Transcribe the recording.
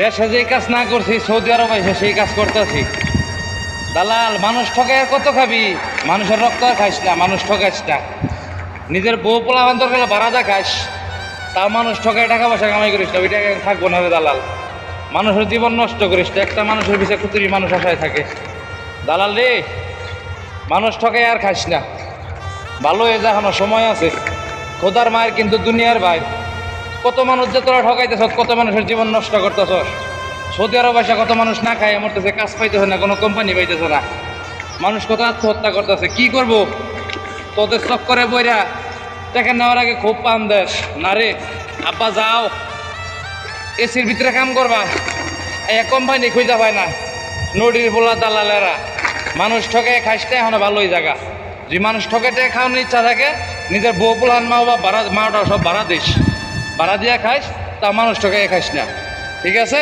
দেশে যেই কাজ না করছি সৌদি আরব এসে সেই কাজ করতেছি। দালাল, মানুষ ঠকে আর কত খাবি? মানুষের রক্ত আর খাইস না, মানুষ ঠকাইস না। নিজের বউ পোলা বান্ধব গেলে ভাড়া যা খাস, তাও মানুষ ঠকায় টাকা পয়সা কামাই করিস না, ওই টাকা থাকবো না রে দালাল। মানুষের জীবন নষ্ট করিস না, একটা মানুষের পিছিয়ে কুতুরি মানুষ আশায় থাকে। দালাল রে, মানুষ ঠকায় আর খাইস না, ভালো হয়ে যা, এখনো সময় আছে। খোদার মায়ের কিন্তু দুনিয়ার ভাই, কত মানুষ যে তোরা ঠকাইতেছ, কত মানুষের জীবন নষ্ট করতেছ। সৌদি আরব এসে কত মানুষ না খায় মরতেছে, কাজ পাইতেছে না, কোনো কোম্পানি পাইতেছে না, মানুষ কত আত্মহত্যা করতেছে। কি করব তোদের চক্করে বইরা টাকা নেওয়ার আগে খুব পান দেশ না রে। আব্বা যাও, এসির ভিতরে কাম করবা, এক কোম্পানি খুঁজা পায় না, নদীর বলা দালালেরা। মানুষ ঠকে খাইসতে এখনো ভালোই জায়গা। যদি মানুষ ঠকে খাওয়ানোর ইচ্ছা থাকে, নিজের বউ পোলান মা বা ভাড়া মাটা সব ভাড়া দিস, ভাড়া দিয়ে খাইস, তা মানুষ ঠকে খাইস না, ঠিক আছে?